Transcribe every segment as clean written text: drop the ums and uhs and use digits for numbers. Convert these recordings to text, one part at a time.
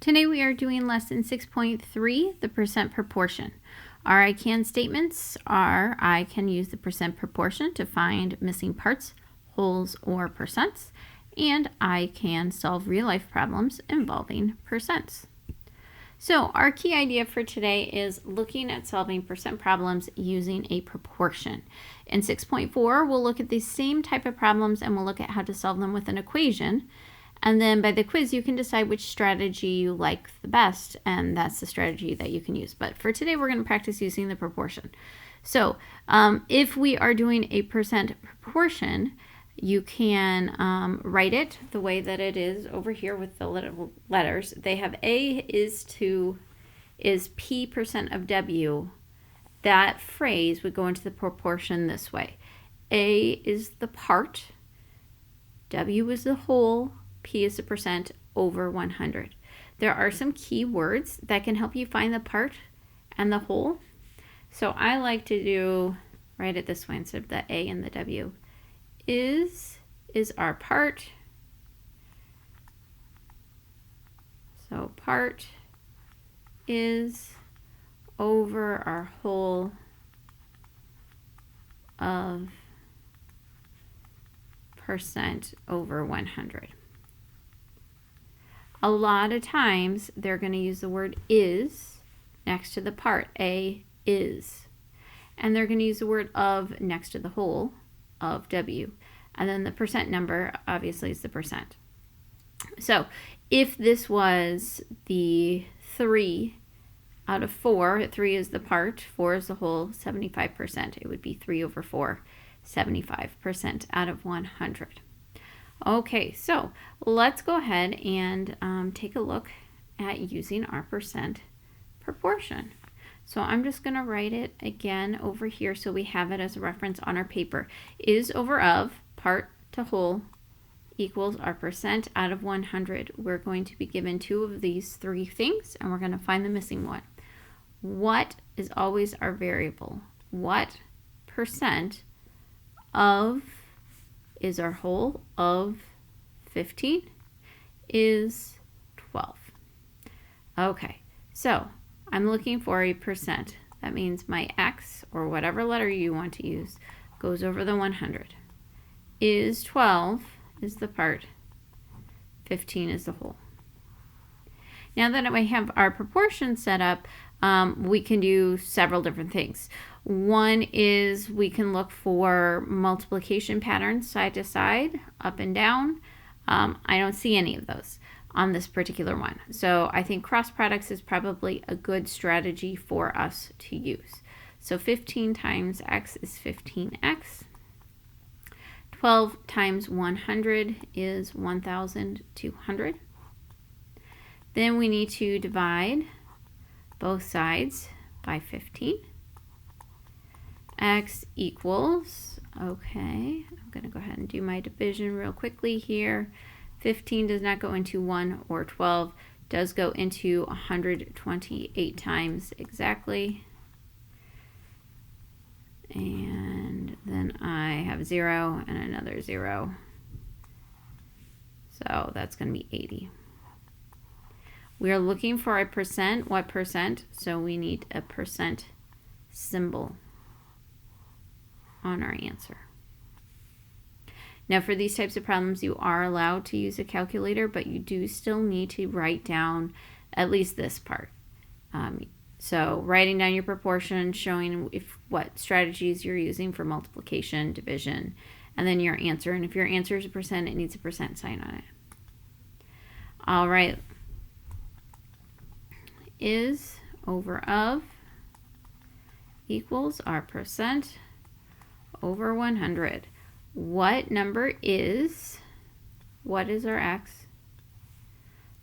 Today we are doing lesson 6.3, the percent proportion. Our I can statements are: I can use the percent proportion to find missing parts, wholes, or percents, and I can solve real-life problems involving percents. So our key idea for today is looking at solving percent problems using a proportion. In 6.4, we'll look at the same type of problems and we'll look at how to solve them with an equation. And then by the quiz, you can decide which strategy you like the best, and that's the strategy that you can use. But for today, we're going to practice using the proportion. So if we are doing a percent proportion, you can write it the way that it is over here with the little letters. They have A is P percent of W. That phrase would go into the proportion this way. A is the part, W is the whole, P is the percent over 100. There are some key words that can help you find the part and the whole. So I like to write it this way instead of the A and the W. Is our part. So part is over our whole of percent over 100. A lot of times they're going to use the word is next to the part. A is. And they're going to use the word of next to the whole of W. And then the percent number obviously is the percent. So if this was the 3 out of 4, 3 is the part, 4 is the whole, 75%. It would be 3 over 4, 75% out of 100. Okay, so let's go ahead and take a look at using our percent proportion. So I'm just going to write it again over here so we have it as a reference on our paper. Is over of, part to whole, equals our percent out of 100. We're going to be given 2 of these 3 things, and we're going to find the missing one. What is always our variable? What percent of is our whole of 15 is 12. Okay, so I'm looking for a percent. That means my X, or whatever letter you want to use, goes over the 100. Is 12 is the part, 15 is the whole. Now that we have our proportion set up, we can do several different things. One is we can look for multiplication patterns side to side, up and down. I don't see any of those on this particular one. So I think cross products is probably a good strategy for us to use. So 15 times X is 15X. 12 times 100 is 1,200. Then we need to divide both sides by 15. X equals, okay, I'm going to go ahead and do my division real quickly here. 15 does not go into 1 or 12, does go into 128 times exactly. And then I have 0 and another 0. So that's going to be 80. We are looking for a percent. What percent? So we need a percent symbol on our answer. Now for these types of problems, you are allowed to use a calculator, but you do still need to write down at least this part. So writing down your proportion, showing what strategies you're using for multiplication, division, and then your answer. And if your answer is a percent, it needs a percent sign on it. All right. Is over of equals our percent over 100. What number is, what is our X?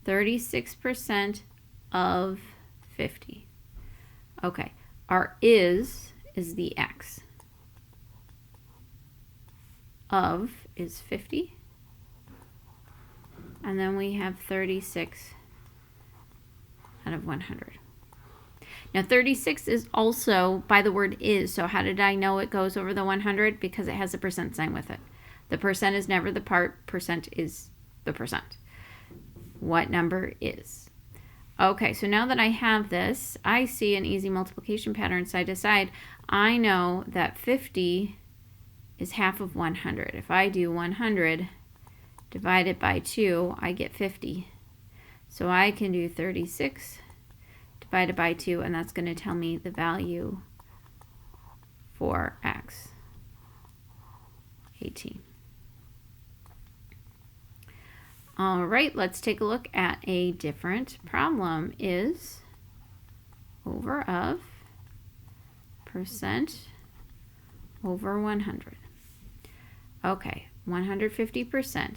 36% of 50. Okay, our is the X. Of is 50. And then we have 36 out of 100. Now 36 is also by the word is. So how did I know it goes over the 100? Because it has a percent sign with it. The percent is never the part, percent is the percent. What number is? Okay, so now that I have this, I see an easy multiplication pattern side to side. I know that 50 is half of 100. If I do 100 divided by 2, I get 50. So I can do 36 divided by 2, and that's going to tell me the value for x, 18. All right, let's take a look at a different problem. Is over of percent over 100. Okay, 150%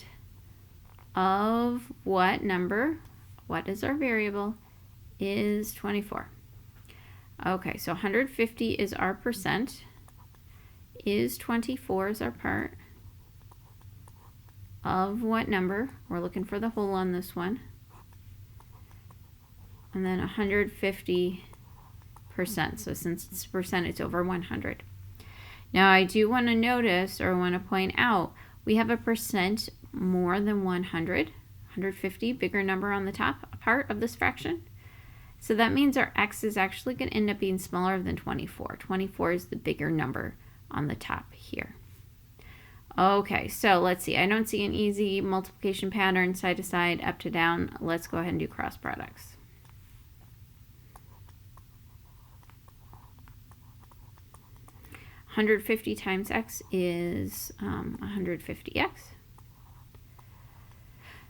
of what number, what is our variable, is 24. Okay, so 150 is our percent, is 24 is our part, of what number? We're looking for the whole on this one. And then 150%. So since it's percent, it's over 100. Now I do want to notice or want to point out we have a percent more than 100. 150, bigger number on the top part of this fraction. So that means our x is actually going to end up being smaller than 24. 24 is the bigger number on the top here. Okay, so let's see. I don't see an easy multiplication pattern side to side, up to down. Let's go ahead and do cross products. $150 times x is 150x.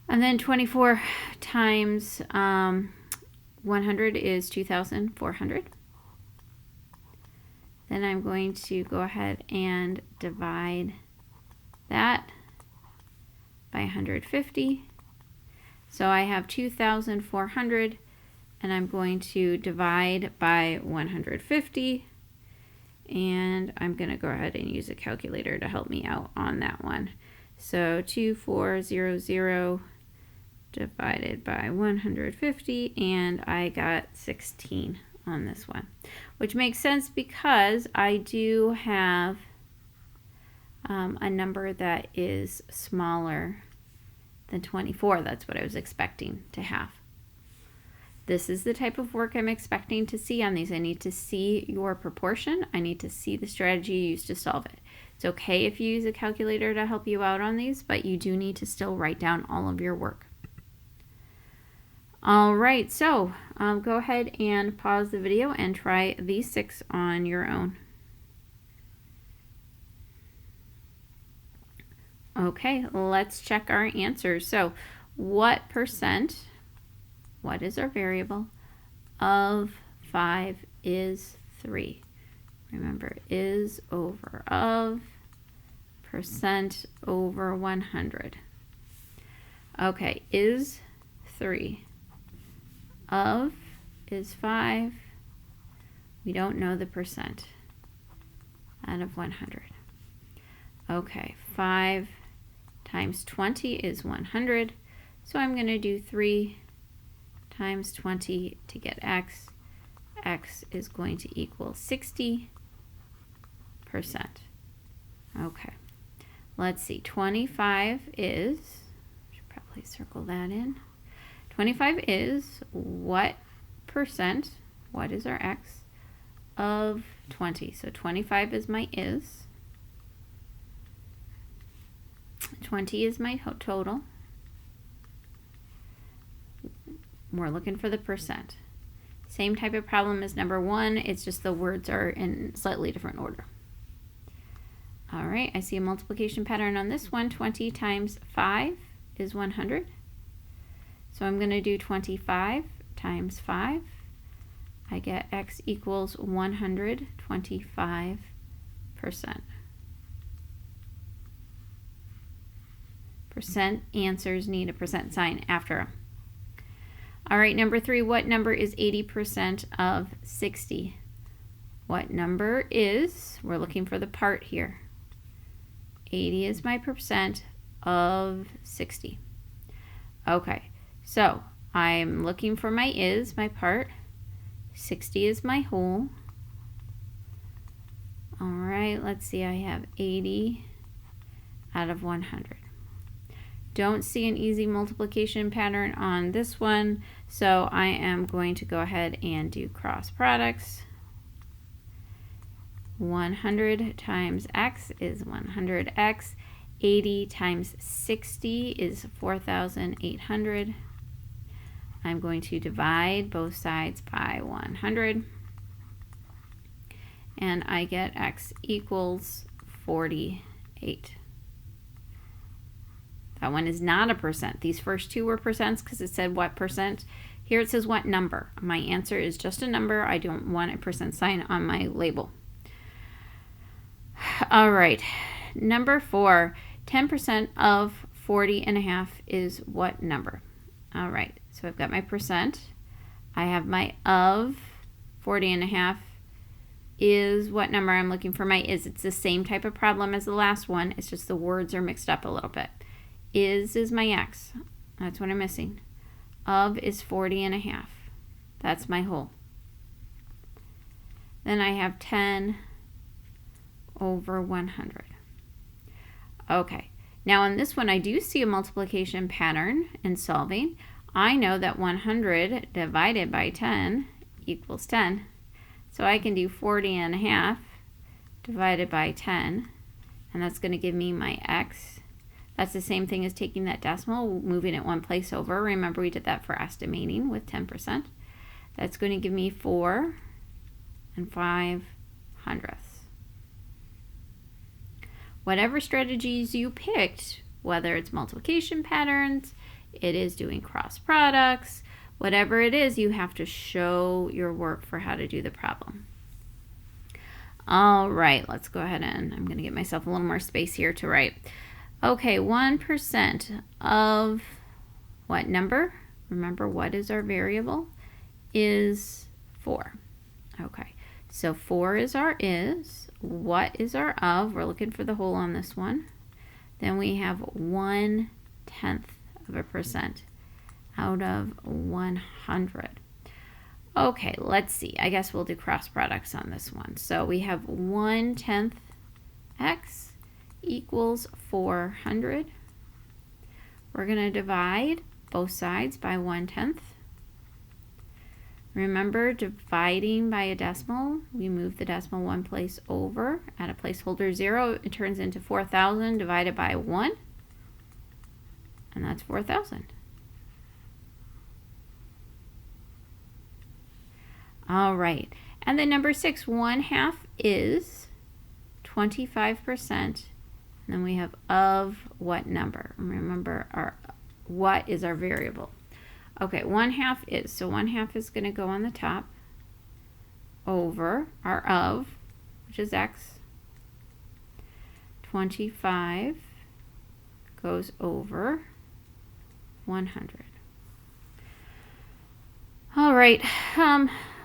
And then 24 times 100 is 2,400. Then I'm going to go ahead and divide that by 150. So I have 2,400, and I'm going to divide by 150. And I'm going to go ahead and use a calculator to help me out on that one. So 2400 divided by 150, and I got 16 on this one, which makes sense because I do have a number that is smaller than 24. That's what I was expecting to have. This is the type of work I'm expecting to see on these. I need to see your proportion. I need to see the strategy you used to solve it. It's okay if you use a calculator to help you out on these, but you do need to still write down all of your work. All right, so go ahead and pause the video and try these 6 on your own. Okay, let's check our answers. So what percent, what is our variable, of 5 is 3? Remember, is over of, percent over 100. Okay, is 3. Of is 5. We don't know the percent out of 100. Okay, 5 times 20 is 100. So I'm going to do 3 times 20 to get x. X is going to equal 60%. Okay, let's see. 25 is, should probably circle that in. 25 is what percent, what is our x, of 20. So 25 is my is. 20 is my total. We're looking for the percent. Same type of problem as number 1, it's just the words are in slightly different order. All right, I see a multiplication pattern on this one. 20 times 5 is 100. So I'm going to do 25 times 5. I get x equals 125%. Percent answers need a percent sign after them. All right, number 3, what number is 80% of 60? What number is, we're looking for the part here. 80 is my percent of 60. Okay, so I'm looking for my is, my part. 60 is my whole. All right, let's see, I have 80 out of 100. Don't see an easy multiplication pattern on this one, so I am going to go ahead and do cross products. 100 times x is 100x. 80 times 60 is 4,800. I'm going to divide both sides by 100. And I get x equals 48. That one is not a percent. These first two were percents because it said what percent. Here it says what number. My answer is just a number. I don't want a percent sign on my label. All right, number 4, 10% of 40.5 is what number? All right, so I've got my percent. I have my of 40.5 is what number. I'm looking for my is. It's the same type of problem as the last one. It's just the words are mixed up a little bit. Is my x. That's what I'm missing. Of is 40.5. That's my whole. Then I have 10 over 100. Okay, now on this one I do see a multiplication pattern in solving. I know that 100 divided by 10 equals 10. So I can do 40.5 divided by 10, and that's going to give me my x. That's the same thing as taking that decimal, moving it one place over. Remember we did that for estimating with 10%. That's going to give me 4 5/100. Whatever strategies you picked, whether it's multiplication patterns, it is doing cross products, whatever it is, you have to show your work for how to do the problem. All right, let's go ahead and I'm going to get myself a little more space here to write. Okay, 1% of what number? Remember, what is our variable? Is 4. Okay, so 4 is our is. What is our of? We're looking for the whole on this one. Then we have 1/10 of a percent out of 100. Okay, let's see. I guess we'll do cross products on this one. So we have 1/10 x equals 400. We're going to divide both sides by 1/10. Remember, dividing by a decimal, we move the decimal one place over, add a placeholder 0, it turns into 4,000 divided by 1, and that's 4,000. All right, and then number 6, 1/2 is 25%, and then we have of what number? Remember, our what is our variable? Okay, 1/2 is, so 1/2 is going to go on the top over our of, which is x. 25 goes over 100. All right,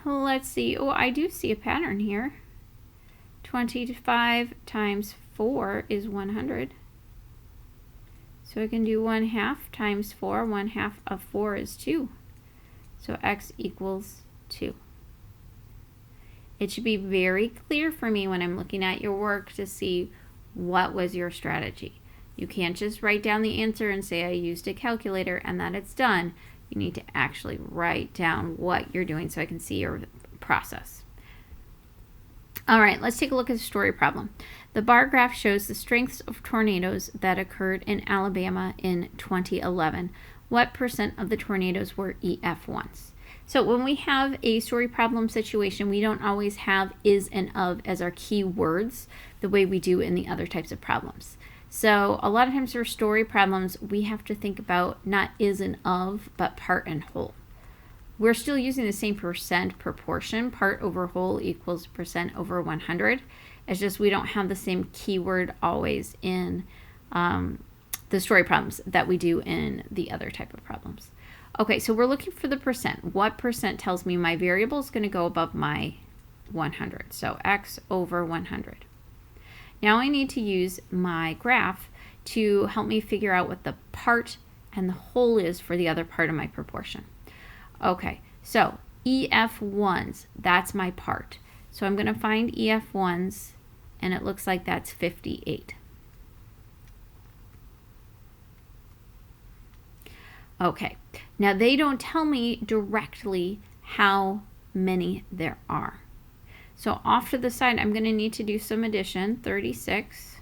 let's see. Oh, I do see a pattern here. 25 times 4 is 100. So I can do 1/2 times 4. 1/2 of 4 is 2. So x equals 2. It should be very clear for me when I'm looking at your work to see what was your strategy. You can't just write down the answer and say I used a calculator and that it's done. You need to actually write down what you're doing so I can see your process. All right, let's take a look at the story problem. The bar graph shows the strengths of tornadoes that occurred in Alabama in 2011. What percent of the tornadoes were EF1s? So when we have a story problem situation, we don't always have is and of as our key words the way we do in the other types of problems. So a lot of times for story problems, we have to think about not is and of, but part and whole. We're still using the same percent proportion. Part over whole equals percent over 100. It's just we don't have the same keyword always in the story problems that we do in the other type of problems. Okay, so we're looking for the percent. What percent tells me my variable is going to go above my 100? So x over 100. Now I need to use my graph to help me figure out what the part and the whole is for the other part of my proportion. Okay, so EF1s, that's my part. So I'm going to find EF1s, and it looks like that's 58. Okay, now they don't tell me directly how many there are. So off to the side, I'm going to need to do some addition. 36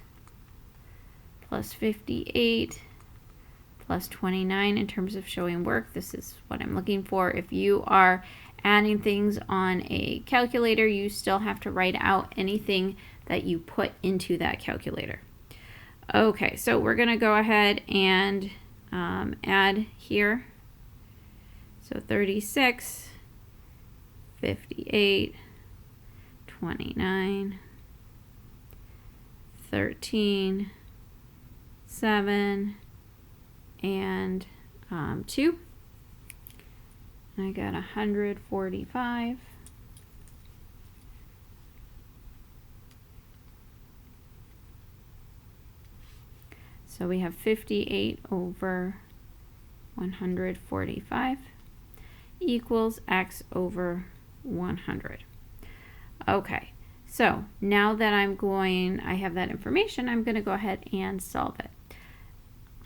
plus 58 plus 29 in terms of showing work. This is what I'm looking for. If you are adding things on a calculator, you still have to write out anything that you put into that calculator. Okay, so we're going to go ahead and add here. So 36, 58, 29, 13, 7, and 2. I got 145. So we have 58 over 145 equals x over 100. Okay, so now that I have that information, I'm going to go ahead and solve it.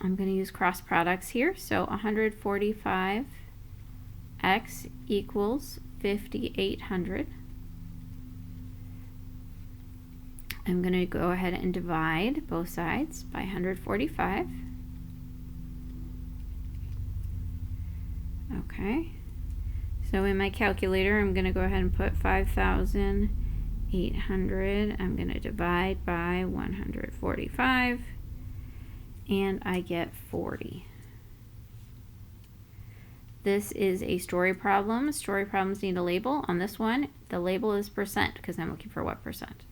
I'm going to use cross products here. So 145x equals 5,800. I'm going to go ahead and divide both sides by 145. Okay, so in my calculator, I'm going to go ahead and put 5,800. I'm going to divide by 145, and I get 40. This is a story problem. Story problems need a label. On this one, the label is percent because I'm looking for what percent.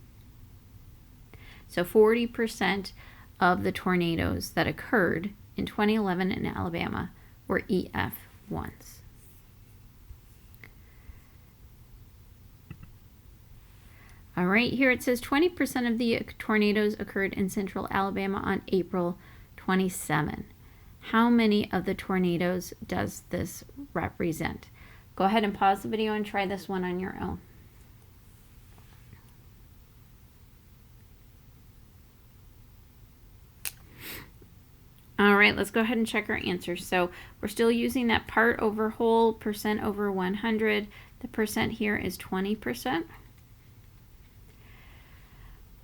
So 40% of the tornadoes that occurred in 2011 in Alabama were EF1s. All right, here it says 20% of the tornadoes occurred in central Alabama on April 27. How many of the tornadoes does this represent? Go ahead and pause the video and try this one on your own. All right, let's go ahead and check our answers. So we're still using that part over whole, percent over 100. The percent here is 20%.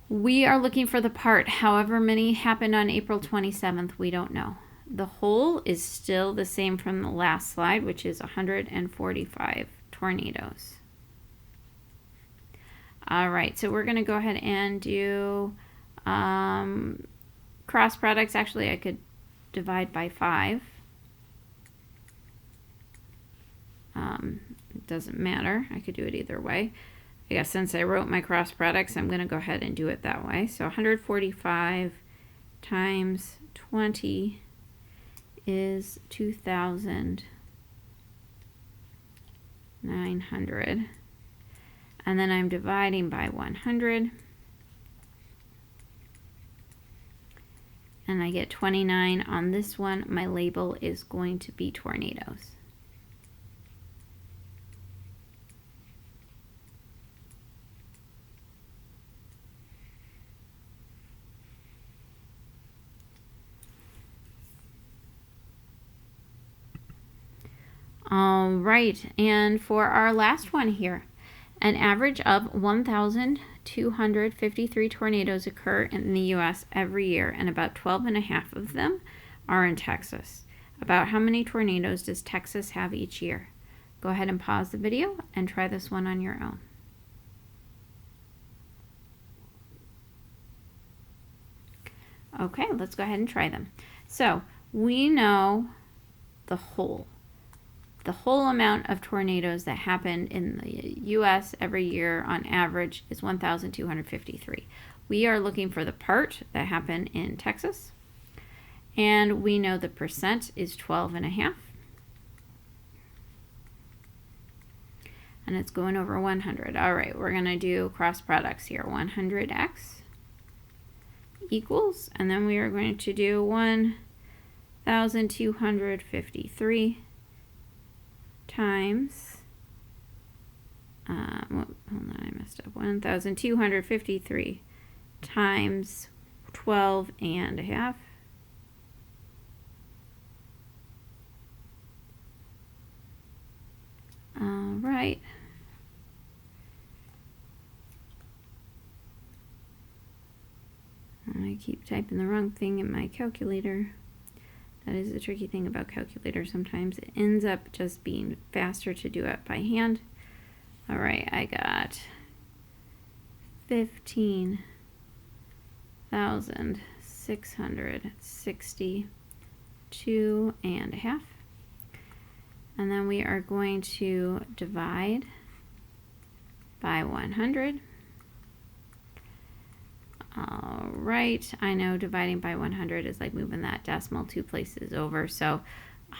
We are looking for the part. However many happened on April 27th, we don't know. The whole is still the same from the last slide, which is 145 tornadoes. All right, so we're going to go ahead and do cross products. Actually, I could divide by 5. It doesn't matter. I could do it either way. I guess since I wrote my cross products, I'm going to go ahead and do it that way. So 145 times 20 is 2,900. And then I'm dividing by 100. And I get 29 on this one. My label is going to be tornadoes. All right, and for our last one here, an average of 1,253 tornadoes occur in the U.S. every year, and about 12.5 of them are in Texas. About how many tornadoes does Texas have each year? Go ahead and pause the video and try this one on your own. Okay, let's go ahead and try them. So we know the whole amount of tornadoes that happen in the U.S. every year on average is 1,253. We are looking for the part that happened in Texas, and we know the percent is 12.5, and it's going over 100. All right, we're going to do cross products here. 100x equals, and then we are going to do 1,253 times, hold on, I messed up. 1,253 times 12.5 I keep typing the wrong thing in my calculator. That is the tricky thing about calculators. Sometimes it ends up just being faster to do it by hand. All right, I got 15,662.5. And then we are going to divide by 100. All right, I know dividing by 100 is like moving that decimal 2 places over. So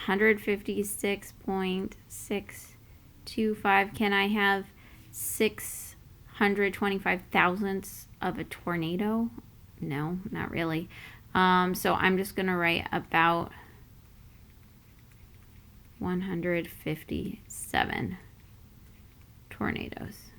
156.625. Can I have 625 thousandths of a tornado? No, not really. So I'm just going to write about 157 tornadoes.